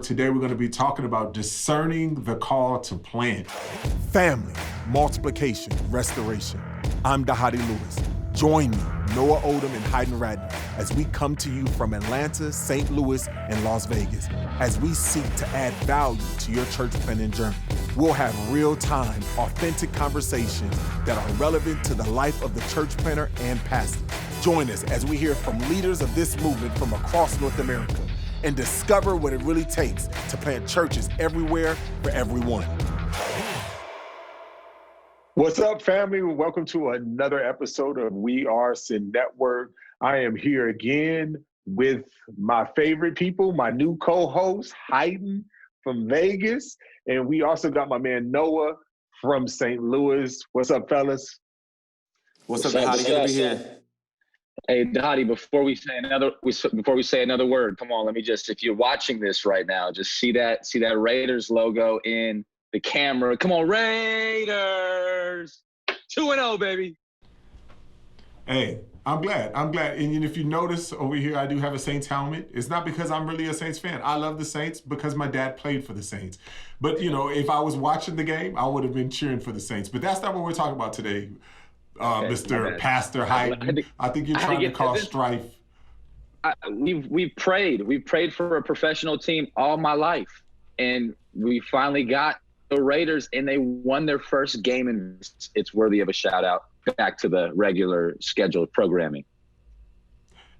Today we're going to be talking about discerning the call to plant. Family, multiplication, restoration. I'm Dhati Lewis. Join me, Noah, Oldham and Heiden Ratner, as we come to you from Atlanta, St. Louis, and Las Vegas, as we seek to add value to your church planting journey. We'll have real-time, authentic conversations that are relevant to the life of the church planter and pastor. Join us as we hear from leaders of this movement from across North America and discover what it really takes to plant churches everywhere for everyone. What's up, family? Welcome to another episode of We Are Sin Network. I am here again with my favorite people, my new co-host, Heiden from Vegas. And we also got my man, Noah from St. Louis. What's up, fellas? What's up, Dhati? Good to be here. Hey, Dhati, before we say another word, come on, let me just, if you're watching this right now, just see that Raiders logo in the camera. Come on, Raiders! 2-0, baby. Hey, I'm glad. And if you notice over here, I do have a Saints helmet. It's not because I'm really a Saints fan. I love the Saints because my dad played for the Saints. But, if I was watching the game, I would have been cheering for the Saints. But that's not what we're talking about today, okay, Mr. Pastor Heiden. I think you're trying to cause strife. We've prayed for a professional team all my life. And we finally got the Raiders, and they won their first game, and it's worthy of a shout out back to the regular scheduled programming.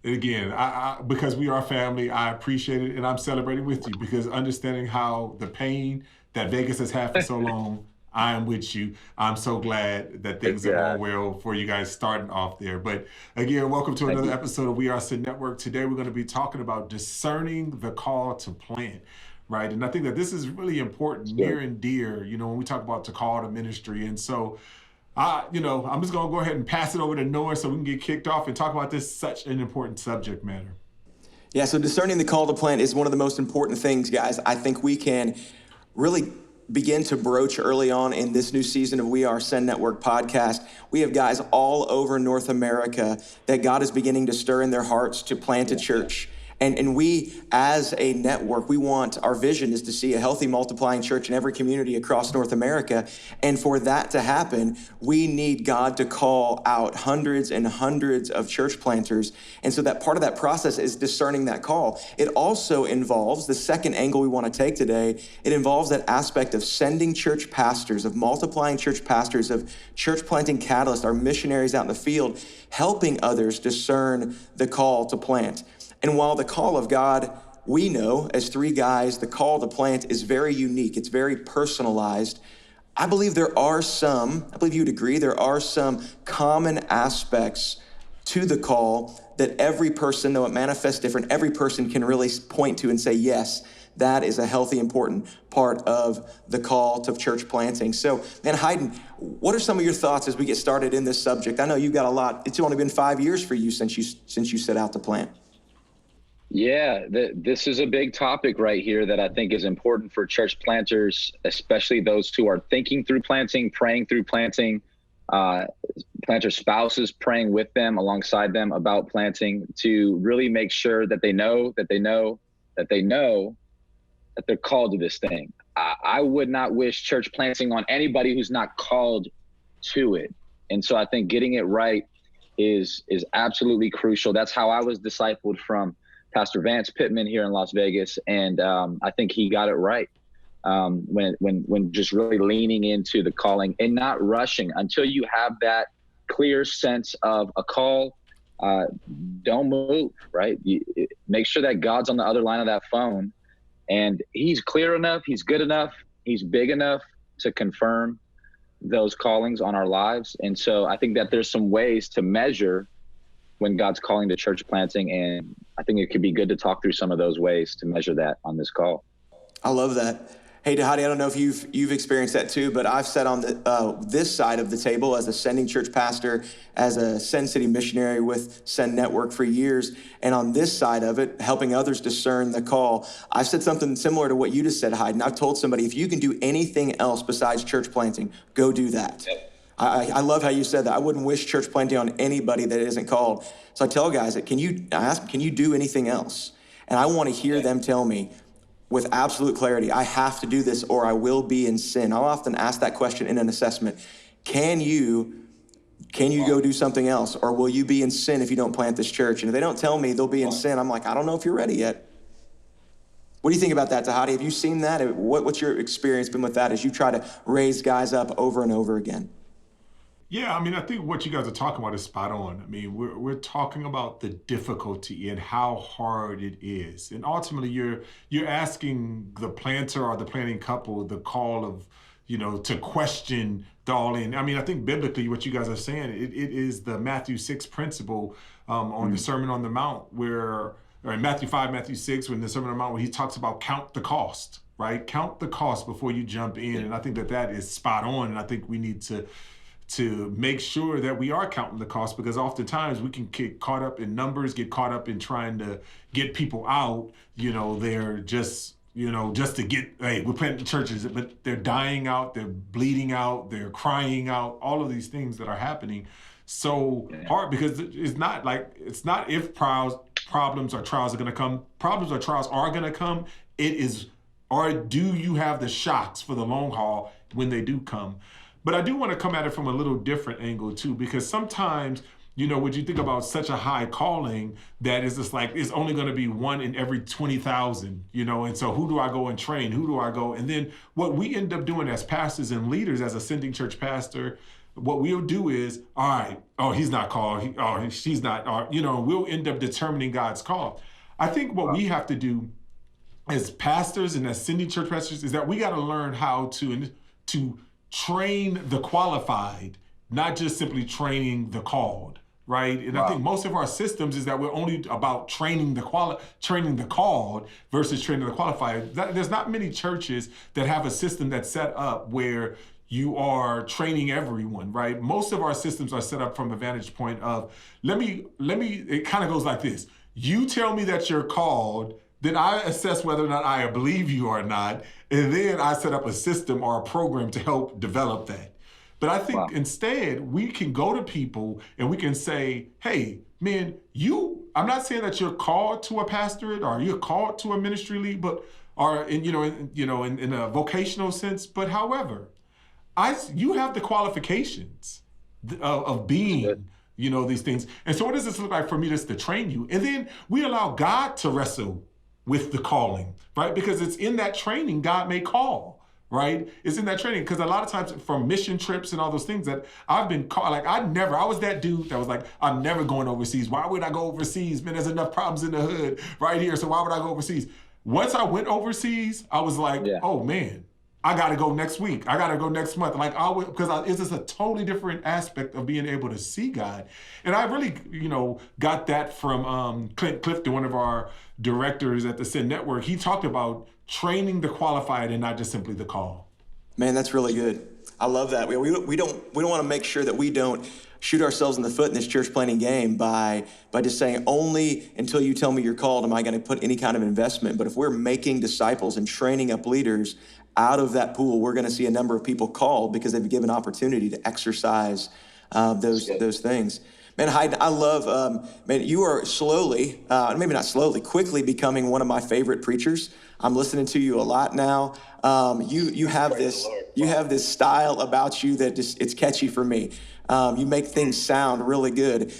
And again, I because we are family, I appreciate it, and I'm celebrating with you because understanding how the pain that Vegas has had for so long, I am with you. I'm so glad that things are going well for you guys starting off there. But again, welcome to another episode of We Are Sin Network. Today we're going to be talking about discerning the call to plant. Right. And I think that this is really important, near and dear, when we talk about the call to ministry. And so, I'm just going to go ahead and pass it over to Noah so we can get kicked off and talk about this such an important subject matter. Yeah, so discerning the call to plant is one of the most important things, guys. I think we can really begin to broach early on in this new season of We Are Sin Network podcast. We have guys all over North America that God is beginning to stir in their hearts to plant a church. And we, as a network, our vision is to see a healthy, multiplying church in every community across North America. And for that to happen, we need God to call out hundreds and hundreds of church planters. And so that part of that process is discerning that call. It also involves, the second angle we want to take today, it involves that aspect of sending church pastors, of multiplying church pastors, of church planting catalysts, our missionaries out in the field, helping others discern the call to plant. And while the call of God, we know as three guys, the call to plant is very unique. It's very personalized. I believe you'd agree, there are some common aspects to the call that every person, though it manifests different, every person can really point to and say, yes, that is a healthy, important part of the call to church planting. So, man, Heiden, what are some of your thoughts as we get started in this subject? I know you've got a lot. It's only been 5 years for you since you set out to plant. Yeah, this is a big topic right here that I think is important for church planters, especially those who are thinking through planting, praying through planting, planter spouses praying with them, alongside them about planting, to really make sure that they know that they're called to this thing. I would not wish church planting on anybody who's not called to it. And so I think getting it right is absolutely crucial. That's how I was discipled from Pastor Vance Pittman here in Las Vegas, and I think he got it right when just really leaning into the calling and not rushing until you have that clear sense of a call. Don't move, right? Make sure that God's on the other line of that phone, and He's clear enough, He's good enough, He's big enough to confirm those callings on our lives. And so I think that there's some ways to measure when God's calling to church planting, and I think it could be good to talk through some of those ways to measure that on this call. I love that. Hey, Dhati, I don't know if you've experienced that too, but I've sat on this side of the table as a sending church pastor, as a Send City missionary with Send Network for years, and on this side of it, helping others discern the call. I've said something similar to what you just said, Heiden. I've told somebody, if you can do anything else besides church planting, go do that. Yep. I love how you said that. I wouldn't wish church planting on anybody that isn't called. So I tell guys, I ask them, can you do anything else? And I want to hear them tell me, with absolute clarity, I have to do this or I will be in sin. I'll often ask that question in an assessment. Can you go do something else, or will you be in sin if you don't plant this church? And if they don't tell me they'll be in sin, I'm like, I don't know if you're ready yet. What do you think about that, Dhati? Have you seen that? What's your experience been with that as you try to raise guys up over and over again? Yeah, I mean, I think what you guys are talking about is spot on. I mean, we're talking about the difficulty and how hard it is, and ultimately, you're asking the planter or the planting couple the call of, to question the all in. I mean, I think biblically, what you guys are saying, it is the Matthew 6 principle on the Sermon on the Mount, or in Matthew 5, Matthew 6, when the Sermon on the Mount, where he talks about count the cost, right? Count the cost before you jump in, and I think that is spot on, and I think we need to make sure that we are counting the cost, because oftentimes we can get caught up in numbers, get caught up in trying to get people out. They're just, just to get, hey, we're planting churches, but they're dying out, they're bleeding out, they're crying out, all of these things that are happening. So hard, because it's not if problems or trials are going to come. Problems or trials are going to come. It is, or do you have the shocks for the long haul when they do come? But I do want to come at it from a little different angle too, because sometimes, when you think about such a high calling, that is just like, it's only going to be one in every 20,000, and so who do I go and train? Who do I go? And then what we end up doing as pastors and leaders, as a sending church pastor, what we'll do is, all right, oh, he's not called, she's not, we'll end up determining God's call. I think what we have to do as pastors and as sending church pastors is that we got to learn how to train the qualified, not just simply training the called, right? And I think most of our systems is that we're only about training the called versus training the qualified. There's not many churches that have a system that's set up where you are training everyone, right? Most of our systems are set up from the vantage point of, it kind of goes like this. You tell me that you're called, then I assess whether or not I believe you or not, and then I set up a system or a program to help develop that. But I think instead, we can go to people and we can say, hey, man, I'm not saying that you're called to a pastorate or you're called to a ministry lead, but in a vocational sense, but however, you have the qualifications of being, these things. And so what does this look like for me just to train you? And then we allow God to wrestle with the calling, right? Because it's in that training God may call, right? It's in that training, because a lot of times from mission trips and all those things that I've been called, like I was that dude that was like, I'm never going overseas. Why would I go overseas? Man, there's enough problems in the hood right here, so why would I go overseas? Once I went overseas, I was like, oh man, I got to go next week. I got to go next month. Like because it's just a totally different aspect of being able to see God. And I really, got that from Clint Clifton, one of our directors at the Send Network. He talked about training the qualified and not just simply the call. Man, that's really good. I love that. We don't want to make sure that we don't shoot ourselves in the foot in this church planting game by just saying, only until you tell me you're called am I going to put any kind of investment. But if we're making disciples and training up leaders, out of that pool, we're going to see a number of people called because they've been given opportunity to exercise those things. Man, Heiden, I love, you are slowly, maybe not slowly, quickly becoming one of my favorite preachers. I'm listening to you a lot now. You have this style about you that just, it's catchy for me. You make things sound really good.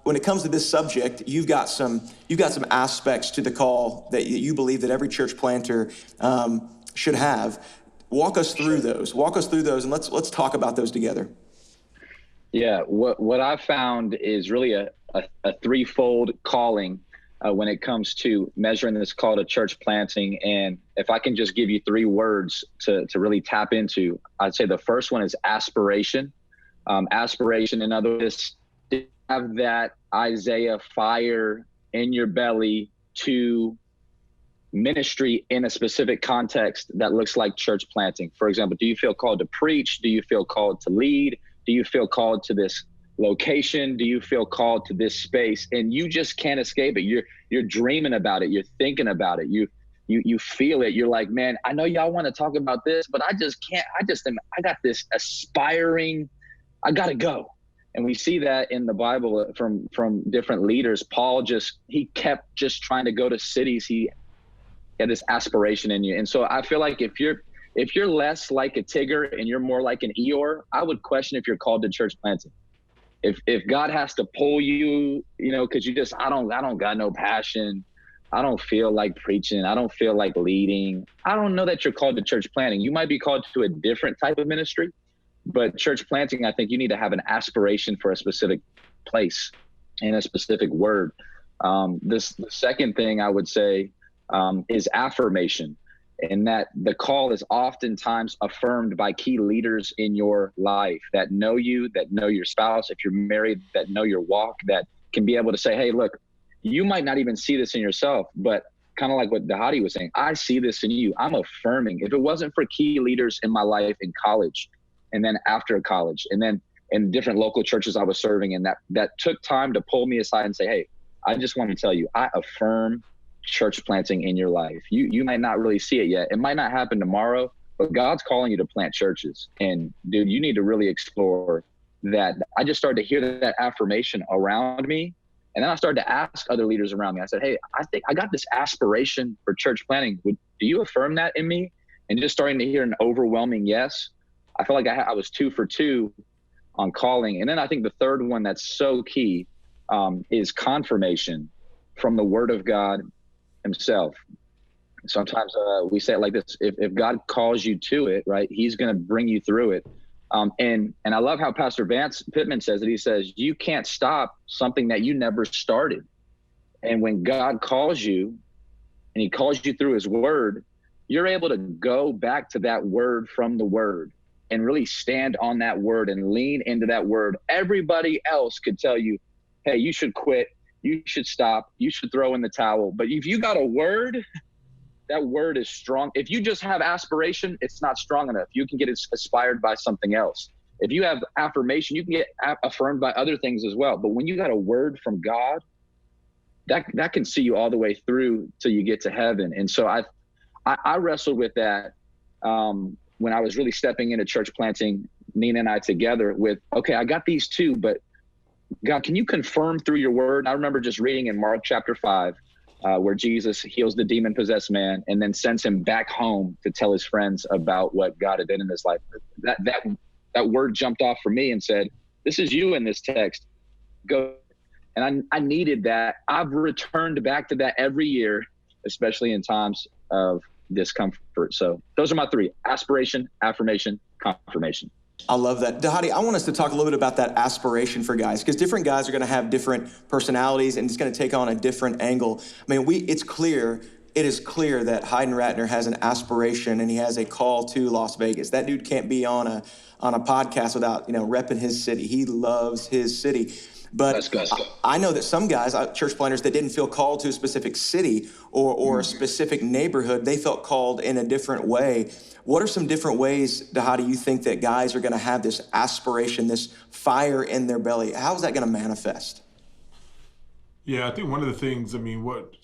When it comes to this subject, you've got some aspects to the call that you believe that every church planter should have. Walk us through those, and let's talk about those together. Yeah, what I've found is really a threefold calling when it comes to measuring this call to church planting. And if I can just give you three words to really tap into, I'd say the first one is aspiration. Aspiration, in other words, to have that Isaiah fire in your belly to ministry in a specific context that looks like church planting. For example, do you feel called to preach? Do you feel called to lead? Do you feel called to this location? Do you feel called to this space? And you just can't escape it. You're dreaming about it. You're thinking about it. You feel it. You're like, man, I know y'all want to talk about this, but I just can't. I got this aspiring, I got to go. And we see that in the Bible from different leaders. Paul he kept just trying to go to cities he this aspiration in you. And so I feel like if you're less like a Tigger and you're more like an Eeyore, I would question if you're called to church planting. If God has to pull you, because I don't got no passion. I don't feel like preaching. I don't feel like leading. I don't know that you're called to church planting. You might be called to a different type of ministry, but church planting, I think you need to have an aspiration for a specific place and a specific word. The second thing I would say is affirmation, and that the call is oftentimes affirmed by key leaders in your life that know you, that know your spouse, if you're married, that know your walk, that can be able to say, hey, look, you might not even see this in yourself, but kind of like what Dhati was saying, I see this in you. I'm affirming. If it wasn't for key leaders in my life in college, and then after college, and then in different local churches I was serving in, that took time to pull me aside and say, hey, I just want to tell you, I affirm church planting in your life. You might not really see it yet. It might not happen tomorrow, but God's calling you to plant churches. And dude, you need to really explore that. I just started to hear that affirmation around me. And then I started to ask other leaders around me. I said, hey, I think I got this aspiration for church planting. Do you affirm that in me? And just starting to hear an overwhelming yes. I felt like I was 2 for 2 on calling. And then I think the third one that's so key is confirmation from the Word of God himself. Sometimes we say it like this: if God calls you to it, right, he's going to bring you through it. And I love how Pastor Vance Pittman says it. He says, you can't stop something that you never started. And when God calls you and he calls you through his word, you're able to go back to that word from the word and really stand on that word and lean into that word. Everybody else could tell you, hey, you should quit. You should stop. You should throw in the towel. But if you got a word, that word is strong. If you just have aspiration, it's not strong enough. You can get inspired by something else. If you have affirmation, you can get affirmed by other things as well. But when you got a word from God, that can see you all the way through till you get to heaven. And so I wrestled with that when I was really stepping into church planting, Nina and I together with, okay, I got these two, but God, can you confirm through your word? I remember just reading in Mark chapter 5, where Jesus heals the demon-possessed man and then sends him back home to tell his friends about what God had done in his life. That word jumped off for me and said, this is you in this text. Go. And I needed that. I've returned back to that every year, especially in times of discomfort. So those are my three: aspiration, affirmation, confirmation. I love that. Dhati, I want us to talk a little bit about that aspiration for guys, because different guys are going to have different personalities and it's going to take on a different angle. I mean, it is clear that Heiden Ratner has an aspiration and he has a call to Las Vegas. That dude can't be on a podcast without, repping his city. He loves his city. But I know that some guys, church planters, that didn't feel called to a specific city or a specific neighborhood, they felt called in a different way. What are some different ways, Dhati, you think that guys are going to have this aspiration, this fire in their belly? How is that going to manifest? Yeah, I think one of the things, what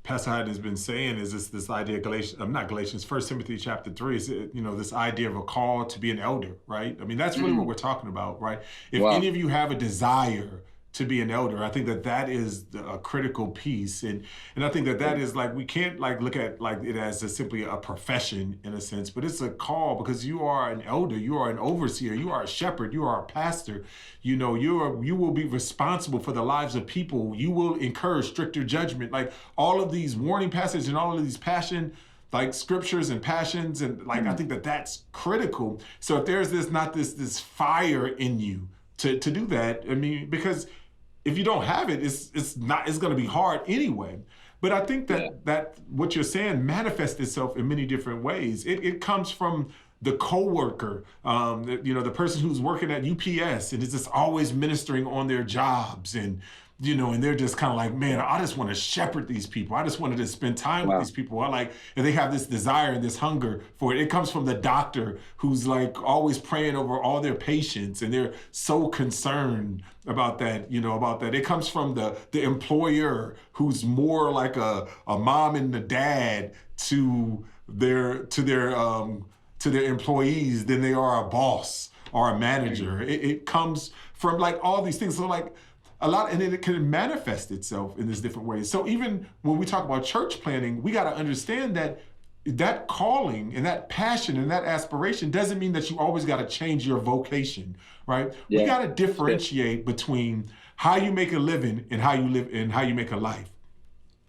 Pastor Heiden has been saying is this idea of 1 Timothy chapter 3 is, this idea of a call to be an elder, right? That's really what we're talking about, right? If any of you have a desire to be an elder, I think that is a critical piece. And I think that is we can't look at it as simply a profession in a sense, but it's a call because you are an elder, you are an overseer, you are a shepherd, you are a pastor. You will be responsible for the lives of people. You will incur stricter judgment. All of these warning passages and all of these passion scriptures and passions, and I think that's critical. So if there's this fire in you to do that, because if you don't have it, it's going to be hard anyway. But I think that what you're saying manifests itself in many different ways. It comes from the coworker, the person who's working at UPS and is just always ministering on their jobs, and they're just kind of like, man, I just want to shepherd these people. I just wanted to spend time with these people. And they have this desire and this hunger for it. It comes from the doctor who's always praying over all their patients, and they're so concerned about that, It comes from the employer who's more like a mom and a dad to their employees than they are a boss or a manager. It comes from all these things. So and it can manifest itself in these different ways. So even when we talk about church planting, we got to understand that calling and that passion and that aspiration doesn't mean that you always got to change your vocation, right? Yeah. We got to differentiate between how you make a living and how you live and how you make a life.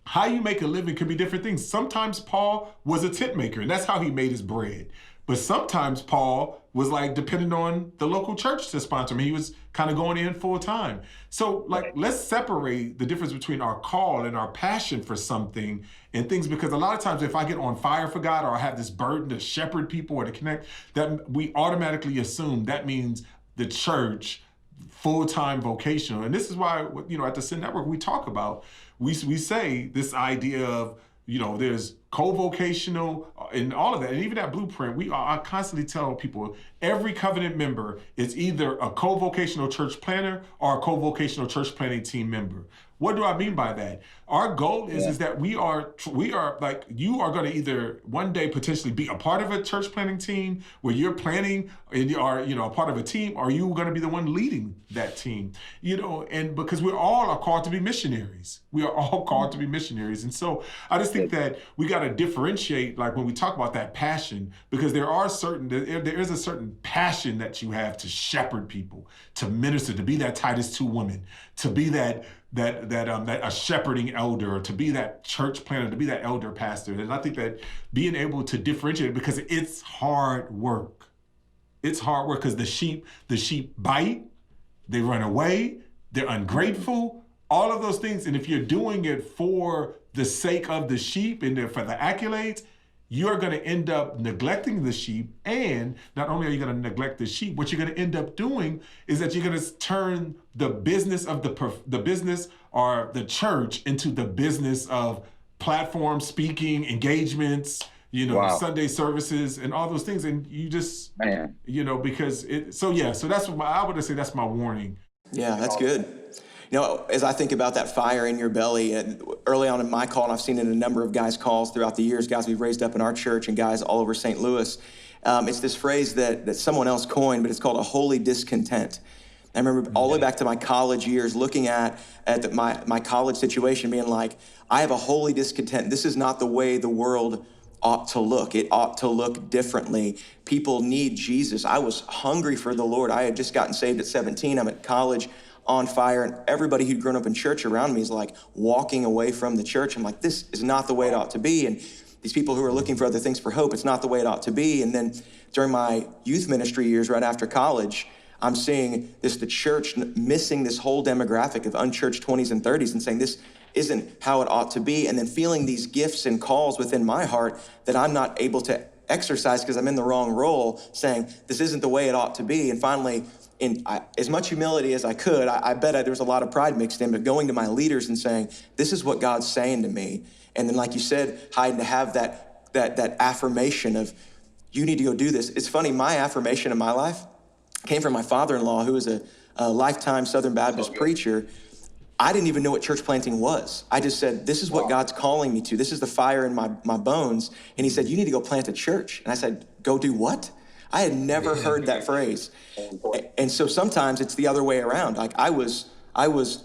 How you make a living could be different things. Sometimes Paul was a tent maker, and that's how he made his bread. But sometimes Paul was like dependent on the local church to sponsor him. He was kind of going in full time. So let's separate the difference between our call and our passion for something and things, because a lot of times if I get on fire for God or I have this burden to shepherd people or to connect, that we automatically assume that means the church, full-time vocational. And this is why, at the Sin Network, we talk about, we say this idea of, there's co-vocational and all of that. And even that blueprint, I constantly tell people, every covenant member is either a co-vocational church planner or a co-vocational church planning team member. What do I mean by that? Our goal is that we are like, you are going to either one day potentially be a part of a church planning team where you're planning and you are, a part of a team, or you going to be the one leading that team, and because we all are called to be missionaries. We are all called to be missionaries. And so I just think that we got to differentiate, like when we talk about that passion, because there is a certain passion that you have to shepherd people, to minister, to be that Titus 2 woman, to be that a shepherding elder, or to be that church planner, to be that elder pastor. And I think that being able to differentiate, because it's hard work. It's hard work because the sheep bite, they run away, they're ungrateful, all of those things. And if you're doing it for the sake of the sheep and for the accolades, you're going to end up neglecting the sheep. And not only are you going to neglect the sheep, what you're going to end up doing is that you're going to turn the business of the business or the church into the business of platform speaking, engagements, Sunday services and all those things. And you just, because so that's what I would say that's my warning. Yeah, that's good. As I think about that fire in your belly, early on in my call, and I've seen it in a number of guys' calls throughout the years, guys we've raised up in our church and guys all over St. Louis, it's this phrase that someone else coined, but it's called a holy discontent. I remember all the way back to my college years looking at my college situation, being like, I have a holy discontent. This is not the way the world ought to look. It ought to look differently. People need Jesus. I was hungry for the Lord. I had just gotten saved at 17. I'm at college, on fire, and everybody who'd grown up in church around me is like walking away from the church. I'm like, this is not the way it ought to be. And these people who are looking for other things for hope, it's not the way it ought to be. And then during my youth ministry years right after college, I'm seeing the church missing this whole demographic of unchurched 20s and 30s and saying this isn't how it ought to be. And then feeling these gifts and calls within my heart that I'm not able to exercise because I'm in the wrong role, saying this isn't the way it ought to be. And finally, as much humility as I could, I bet there was a lot of pride mixed in, but going to my leaders and saying, this is what God's saying to me. And then, like you said, Heiden, to have that affirmation of, you need to go do this. It's funny, my affirmation in my life came from my father-in-law, who was a lifetime Southern Baptist preacher. I didn't even know what church planting was. I just said, this is what God's calling me to. This is the fire in my bones. And he said, you need to go plant a church. And I said, go do what? I had never heard that phrase. And so sometimes it's the other way around. Like I was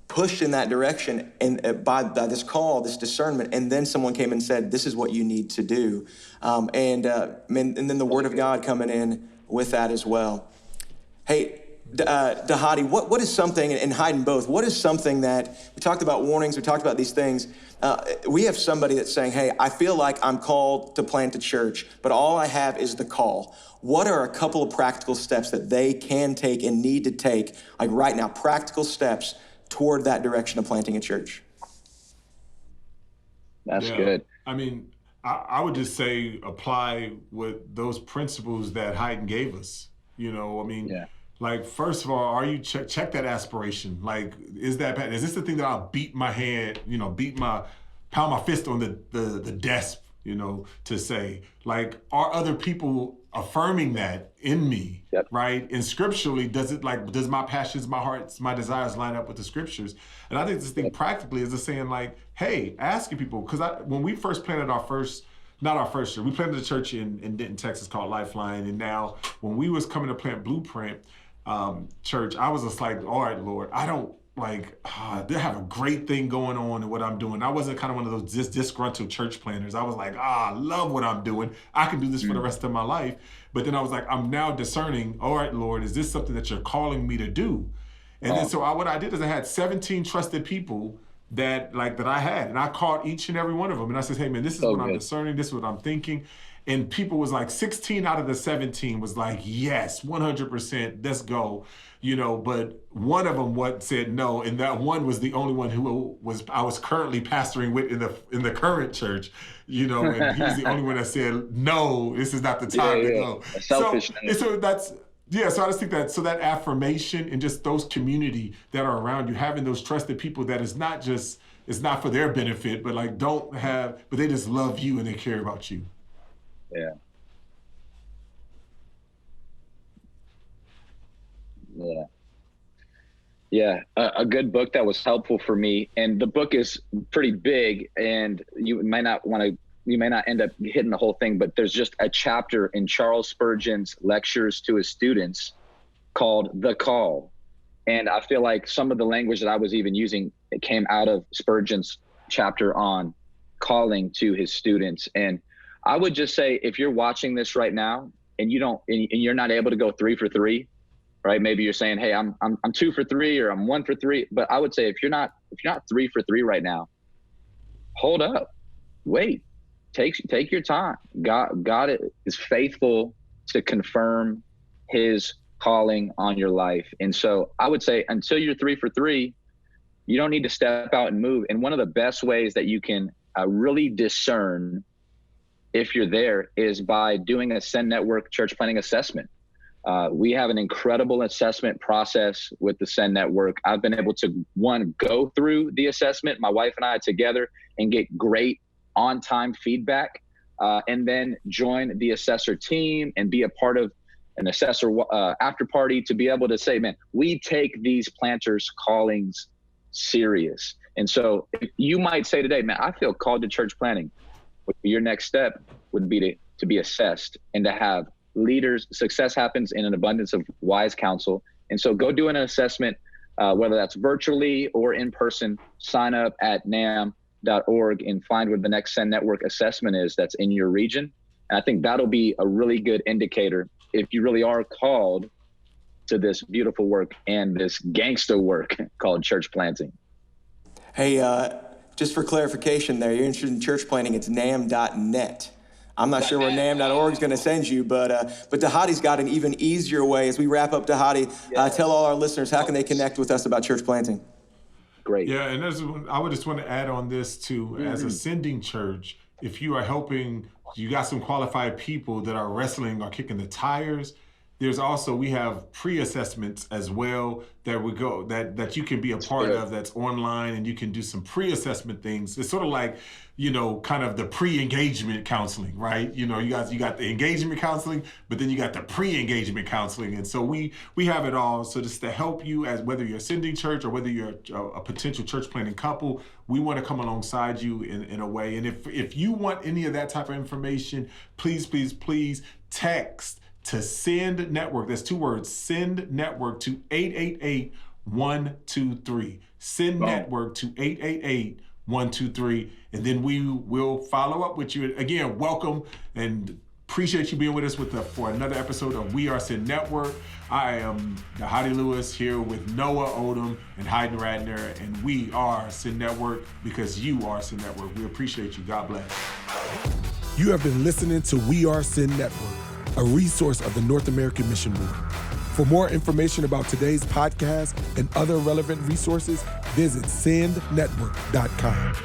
pushed in that direction and by this call, this discernment, and then someone came and said, this is what you need to do. And then the word of God coming in with that as well. Hey, Dhati, what is something, and Heiden both, what is something that, we talked about warnings, we talked about these things, we have somebody that's saying, hey, I feel like I'm called to plant a church, but all I have is the call. What are a couple of practical steps that they can take and need to take, like right now, practical steps toward that direction of planting a church? That's good. I mean, I would just say apply with those principles that Heiden gave us. Like, first of all, are you check that aspiration? Like, is this the thing that I'll beat my head, pound my fist on the desk, to say, like, are other people affirming that in me, right? And scripturally, does my passions, my hearts, my desires line up with the scriptures? And I think this thing practically is just saying, like, hey, asking people, because when we first planted not our first church, we planted a church in Denton, Texas called Lifeline. And now when we was coming to plant Blueprint Church, I was just like, all right, Lord, I don't they have a great thing going on in what I'm doing. I wasn't kind of one of those disgruntled church planners. I was like, I love what I'm doing. I can do this for the rest of my life. But then I was like, I'm now discerning, all right, Lord, is this something that you're calling me to do? And then so what I did is I had 17 trusted people that I had. And I called each and every one of them. And I said, hey, man, this is what I'm discerning. This is what I'm thinking. And people was like, 16 out of the 17 was like, yes, 100%, let's go. But one of them said no, and that one was the only one who I was currently pastoring with in the current church, and he was the only one that said no, this is not the time to go. Selfishness. So I just think that affirmation and just those community that are around you, having those trusted people that it's not for their benefit, but but they just love you and they care about you. Yeah. Yeah. Yeah. A good book that was helpful for me. And the book is pretty big, and you may not end up hitting the whole thing, but there's just a chapter in Charles Spurgeon's lectures to his students called The Call. And I feel like some of the language that I was even using, it came out of Spurgeon's chapter on calling to his students. And I would just say, if you're watching this right now and you're not able to go 3 for 3, right? Maybe you're saying, hey, I'm 2 for 3 or I'm 1 for 3. But I would say, if you're not 3 for 3 right now, hold up, wait, take your time. God is faithful to confirm his calling on your life. And so I would say, until you're 3 for 3, you don't need to step out and move. And one of the best ways that you can really discern if you're there is by doing a Send Network church planning assessment. We have an incredible assessment process with the Send Network. I've been able to, go through the assessment, my wife and I together, and get great on-time feedback, and then join the assessor team and be a part of an assessor after party to be able to say, man, we take these planters' callings serious. And so you might say today, man, I feel called to church planning. Your next step would be to be assessed and to have leaders. Success happens in an abundance of wise counsel. And so go do an assessment, whether that's virtually or in person. Sign up at nam.org and find where the next Send Network assessment is that's in your region. And I think that'll be a really good indicator if you really are called to this beautiful work and this gangster work called church planting. Hey, just for clarification there, you're interested in church planting, it's nam.net. I'm not sure where nam.org is going to send you, but Dhati's got an even easier way. As we wrap up, Dhati, tell all our listeners, how can they connect with us about church planting? Great. Yeah, and I would just want to add on this too. As a sending church, if you are helping, you got some qualified people that are wrestling or kicking the tires, we have pre-assessments as well that you can be a part of, that's online, and you can do some pre-assessment things. It's sort of like, kind of the pre-engagement counseling, right? You got the engagement counseling, but then you got the pre-engagement counseling. And so we have it all. So just to help you, as whether you're a sending church or whether you're a potential church planting couple, we want to come alongside you in a way. And if you want any of that type of information, please text to Send Network. That's 2 words, Send Network, to 888-123. Send Network to 888-123. And then we will follow up with you. Again, welcome and appreciate you being with us for another episode of We Are Send Network. I am Dhati Lewis here with Noah, Oldham, and Heiden Ratner, and we are Send Network because you are Send Network. We appreciate you. God bless. You have been listening to We Are Send Network, a resource of the North American Mission Board. For more information about today's podcast and other relevant resources, visit sendnetwork.com.